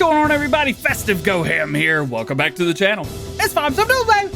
going on, everybody? Festive GoHam here. Welcome back to the channel. It's 5 some news, baby.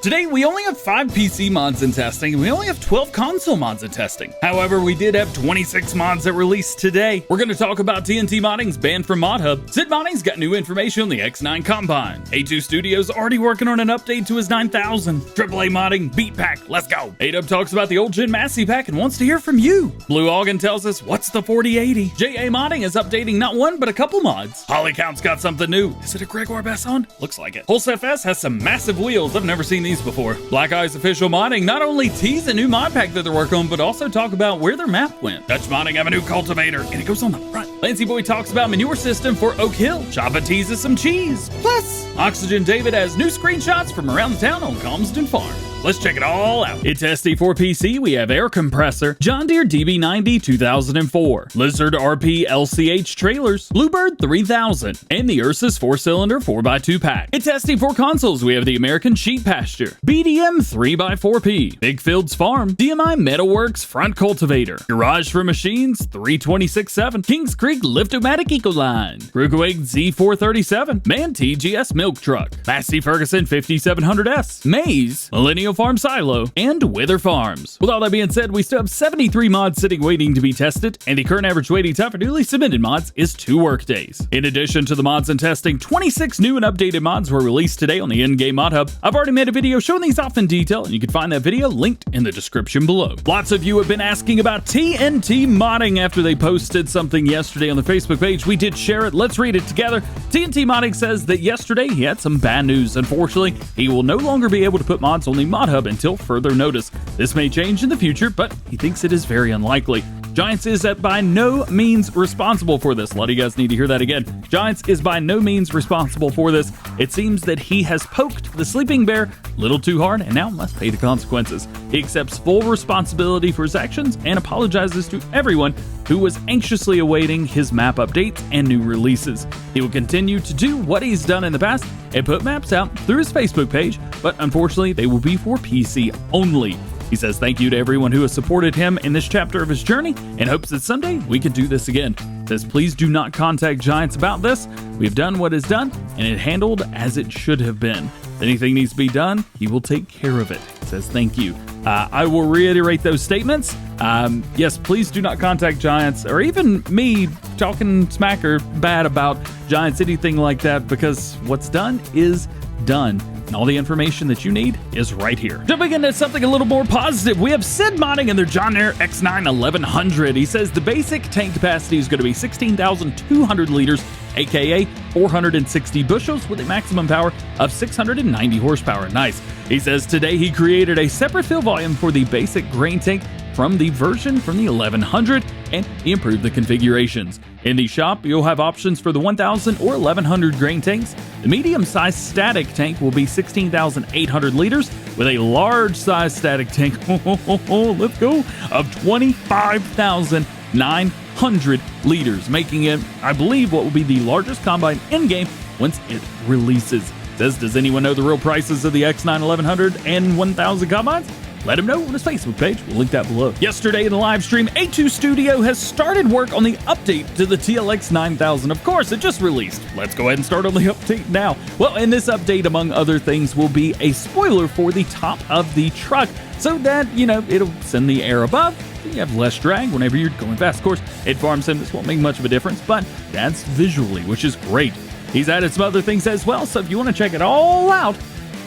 Today, we only have 5 PC mods in testing, and we only have 12 console mods in testing. However, we did have 26 mods that released today. We're going to talk about TNT Modding's banned from ModHub. Sid Modding's got new information on the X9 Combine. A2 Studios already working on an update to his 9000. AAA Modding Beet Pack, let's go. A-Dub talks about the old Gen Massey Pack and wants to hear from you. Blue Ogden tells us what's the 4080. J.A. Modding is updating not one, but a couple mods. Hollycount's got something new. Is it a Gregoire Besson? Looks like it. Pulse FS has some massive wheels. I've never seen these before. Black Eye's official modding not only tease a new mod pack that they're working on, but also talk about where their map went. Dutch Modding have a new cultivator, and it goes on the front. Lancey Boy talks about manure system for OakHill. Choppa teases some cheese. Plus, Oxygen David has new screenshots from around the town on Calmsden Farm. Let's check it all out. It's SD for PC, we have air compressor, John Deere DB90 2004, Lizard RP LCH trailers, Bluebird 3000, and the Ursus 4-cylinder 4x2 pack. It's SD for consoles, we have the American Sheep Pasture, BDM 3x4P, Big Fields Farm, DMI Metalworks Front Cultivator, Garage for Machines 326.7, Kings Creek Lift-O-Matic Ecoline, Brugewig Z437, Man TGS Milk Truck, Massey Ferguson 5700S, Maze, Millennial Farm Silo, and Wither Farms. With all that being said, we still have 73 mods sitting waiting to be tested, and the current average waiting time for newly submitted mods is 2 workdays. In addition to the mods in testing, 26 new and updated mods were released today on the in-game mod hub. I've already made a video showing these off in detail, and you can find that video linked in the description below. Lots of you have been asking about TNT Modding after they posted something yesterday on the Facebook page. We did share it. Let's read it together. TNT Modding says that yesterday he had some bad news. Unfortunately, he will no longer be able to put mods on the mod hub until further notice. This may change in the future, but he thinks it is very unlikely. Giants is by no means responsible for this. A lot of you guys need to hear that again. Giants is by no means responsible for this. It seems that he has poked the sleeping bear a little too hard and now must pay the consequences. He accepts full responsibility for his actions and apologizes to everyone who was anxiously awaiting his map updates and new releases. He will continue to do what he's done in the past and put maps out through his Facebook page, but unfortunately they will be for PC only. He says thank you to everyone who has supported him in this chapter of his journey and hopes that someday we can do this again. He says please do not contact Giants about this. We've done what is done and it handled as it should have been. If anything needs to be done, he will take care of it. He says thank you. I will reiterate those statements. Yes, please do not contact Giants or even me talking smack or bad about Giants, anything like that, because what's done is done. And all the information that you need is right here. Jumping into something a little more positive, we have Sid Modding and their John Deere X9 1100. He says the basic tank capacity is going to be 16,200 liters, aka 460 bushels, with a maximum power of 690 horsepower. Nice. He says today he created a separate fill volume for the basic grain tank from the version from the 1100, and he improved the configurations. In the shop, you'll have options for the 1000 or 1100 grain tanks. The medium-sized static tank will be 16,800 liters, with a large-sized static tank, let's go, of 25,900 liters, making it, I believe, what will be the largest combine in-game once it releases. Says, does anyone know the real prices of the X9 1100 and 1000 combines? Let him know on his Facebook page. We'll link that below. Yesterday in the live stream, A2 Studio has started work on the update to the TLX9000. Of course, it just released. Let's go ahead and start on the update now. Well, in this update, among other things, will be a spoiler for the top of the truck so that, it'll send the air above. So you have less drag whenever you're going fast. Of course, in farm sim, this won't make much of a difference, but that's visually, which is great. He's added some other things as well, so if you want to check it all out,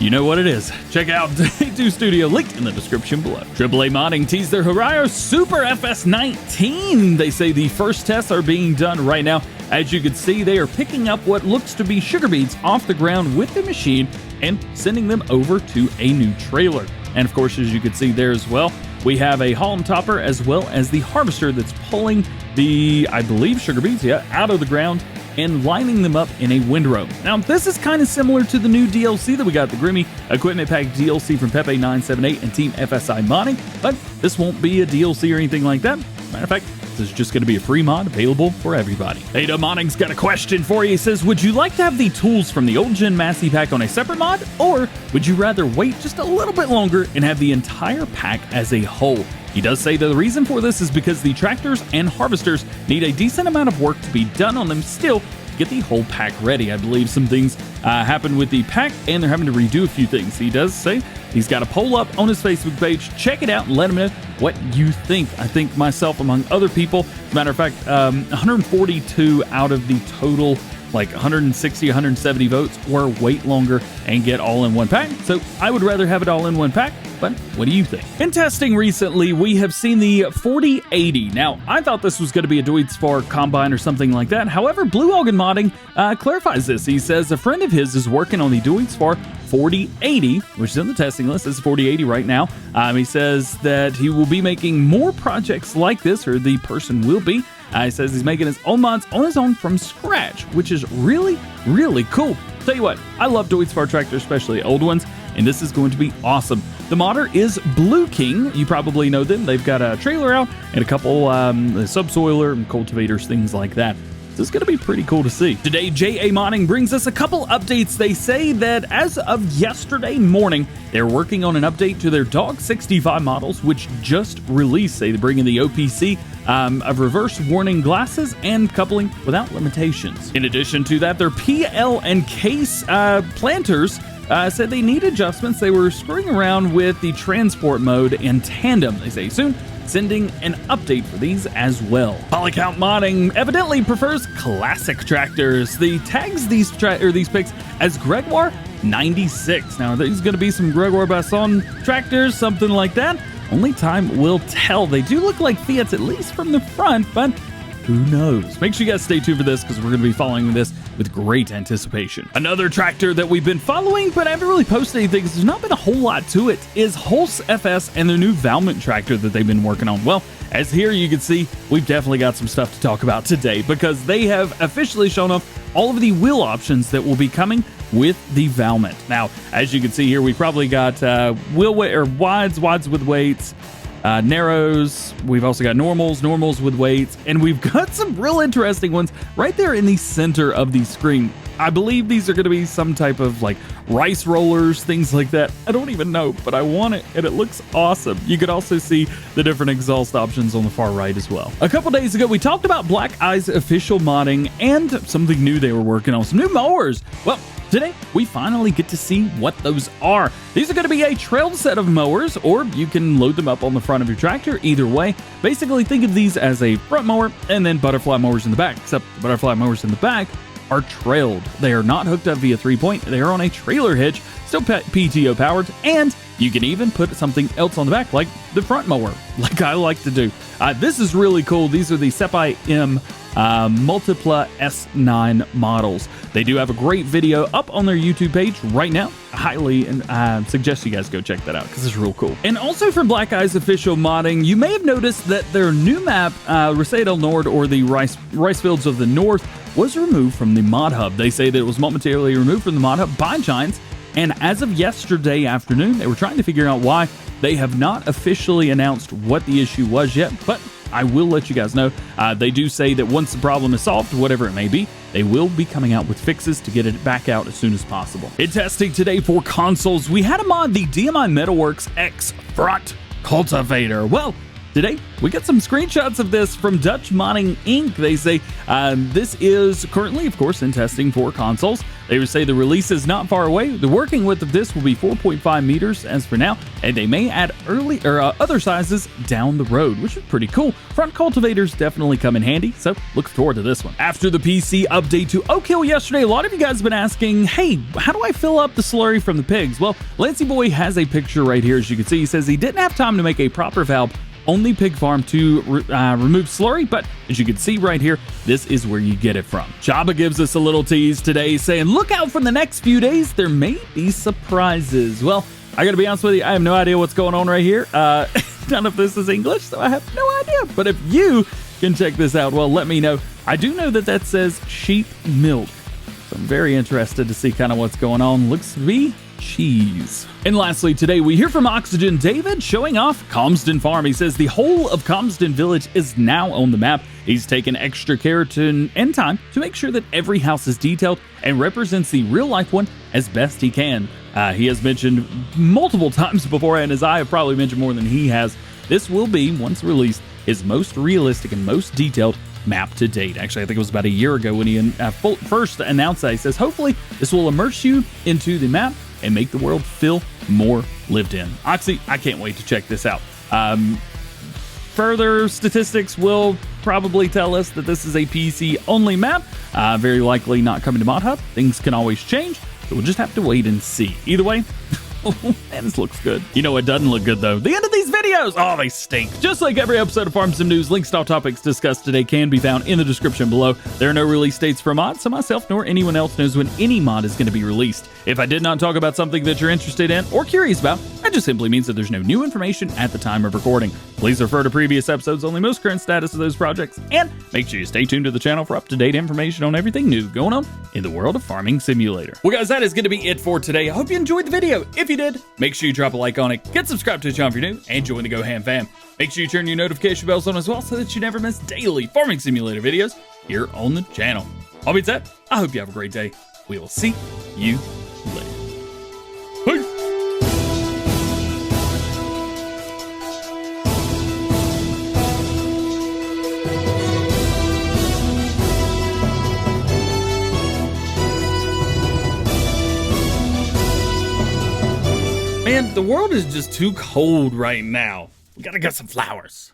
you know what it is. Check out A2 Studio, linked in the description below. AAA Modding teased their Aorus Super FS19. They say the first tests are being done right now. As you can see, they are picking up what looks to be sugar beets off the ground with the machine and sending them over to a new trailer. And of course, as you can see there as well, we have a haulm topper as well as the harvester that's pulling the, I believe, sugar beets, out of the ground and lining them up in a windrow. Now, this is kind of similar to the new DLC that we got, the Grimmy Equipment Pack DLC from Pepe978 and Team FSI Modding, but this won't be a DLC or anything like that. Matter of fact, this is just going to be a free mod available for everybody. A-Dub Modding's got a question for you. He says, would you like to have the tools from the old Gen Massey Pack on a separate mod, or would you rather wait just a little bit longer and have the entire pack as a whole? He does say that the reason for this is because the tractors and harvesters need a decent amount of work to be done on them still get the whole pack ready. I believe some things happened with the pack, and they're having to redo a few things. He does say he's got a poll up on his Facebook page. Check it out and let him know what you think. I think myself, among other people, as a matter of fact, 142 out of the total, like 160, 170 votes were wait longer and get all in one pack. So I would rather have it all in one pack. But what do you think? In testing recently, we have seen the 4080. Now, I thought this was going to be a Duitsfar combine or something like that. However, Blue Ogan Modding clarifies this. He says a friend of his is working on the Duitsfar 4080, which is in the testing list. This is 4080 right now. He says that he will be making more projects like this, or the person will be. He says he's making his own mods on his own from scratch, which is really, really cool. Tell you what, I love Duitsfar tractors, especially old ones, and this is going to be awesome. The modder is Blue King. You probably know them. They've got a trailer out and a couple subsoiler and cultivators, things like that. This is going to be pretty cool to see. Today, J.A. Modding brings us a couple updates. They say that as of yesterday morning, they're working on an update to their Dog 65 models, which just released. They bring in the OPC of reverse warning glasses and coupling without limitations. In addition to that, their PL and case planters said they need adjustments. They were screwing around with the transport mode and tandem. They say soon sending an update for these as well. Polycount Modding evidently prefers classic tractors. They tags these picks as Gregoire 96. Now, there's going to be some Gregoire Basson tractors, something like that. Only time will tell. They do look like Fiats, at least from the front, but who knows? Make sure you guys stay tuned for this, because we're going to be following this with great anticipation. Another tractor that we've been following, but I haven't really posted anything because there's not been a whole lot to it, is Hulse FS and their new Valmont tractor that they've been working on. Well, as here you can see, we've definitely got some stuff to talk about today, because they have officially shown off all of the wheel options that will be coming with the Valmont. Now, as you can see here, we probably got wides with weights, narrows. We've also got normals with weights, and we've got some real interesting ones right there in the center of the screen. I believe these are going to be some type of like rice rollers, things like that. I don't even know, but I want it, and it looks awesome. You could also see the different exhaust options on the far right as well. A couple days ago, we talked about Black Eye's official modding and something new they were working on, some new mowers. Well, today, we finally get to see what those are. These are going to be a trailed set of mowers, or you can load them up on the front of your tractor. Either way, basically think of these as a front mower and then butterfly mowers in the back, except the butterfly mowers in the back are trailed. They are not hooked up via 3-point. They are on a trailer hitch, still PTO powered, and you can even put something else on the back, like the front mower, like I like to do. This is really cool. These are the Sepai M Multipla S9 models. They do have a great video up on their YouTube page right now. I highly suggest you guys go check that out, because it's real cool. And also from Black Eye's official modding, you may have noticed that their new map, Rosé del Nord, or the rice fields of the north, was removed from the mod hub. They say that it was momentarily removed from the mod hub by Giants, and as of yesterday afternoon, they were trying to figure out why. They have not officially announced what the issue was yet, but I will let you guys know. They do say that once the problem is solved, whatever it may be, they will be coming out with fixes to get it back out as soon as possible. In testing today for consoles, we had a mod, the DMI Metalworks X Front Cultivator. Well, today, we got some screenshots of this from Dutch Modding Inc. They say this is currently, of course, in testing for consoles. They would say the release is not far away. The working width of this will be 4.5 meters as for now, and they may add other sizes down the road, which is pretty cool. Front cultivators definitely come in handy, so look forward to this one. After the PC update to OakHill yesterday, a lot of you guys have been asking, hey, how do I fill up the slurry from the pigs? Well, Lancey Boy has a picture right here, as you can see. He says he didn't have time to make a proper valve on the pig farm to remove slurry, but as you can see right here, this is where you get it from. Jabba gives us a little tease today, saying look out for the next few days, there may be surprises. Well, I gotta be honest with you, I have no idea what's going on right here. None of this is English, so I have no idea, but if you can check this out, well, let me know. I do know that that says sheep milk, so I'm very interested to see kind of what's going on. Looks to be cheese. And lastly, today we hear from Oxygen David showing off Calmsden Farm. He says the whole of Calmsden Village is now on the map. He's taken extra care and time to make sure that every house is detailed and represents the real life one as best he can. He has mentioned multiple times before, and as I have probably mentioned more than he has, this will be, once released, his most realistic and most detailed map to date. Actually, I think it was about a year ago when he first announced that. He says, hopefully this will immerse you into the map and make the world feel more lived in. Honestly, I can't wait to check this out. Further statistics will probably tell us that this is a PC only map, very likely not coming to Mod Hub. Things can always change, so we'll just have to wait and see. Either way, man, this looks good. You know what doesn't look good though? The end of these videos! Oh, they stink. Just like every episode of FSNews News, links to all topics discussed today can be found in the description below. There are no release dates for mods, so myself nor anyone else knows when any mod is going to be released. If I did not talk about something that you're interested in or curious about, that just simply means that there's no new information at the time of recording. Please refer to previous episodes on the most current status of those projects, and make sure you stay tuned to the channel for up-to-date information on everything new going on in the world of Farming Simulator. Well guys, that is going to be it for today. I hope you enjoyed the video. If you did, make sure you drop a like on it, get subscribed to the channel if you're new, and join the GoHam fam. Make sure you turn your notification bells on as well so that you never miss daily Farming Simulator videos here on the channel. All being said, I hope you have a great day. We will see you later. Peace. Man, the world is just too cold right now. We gotta get some flowers.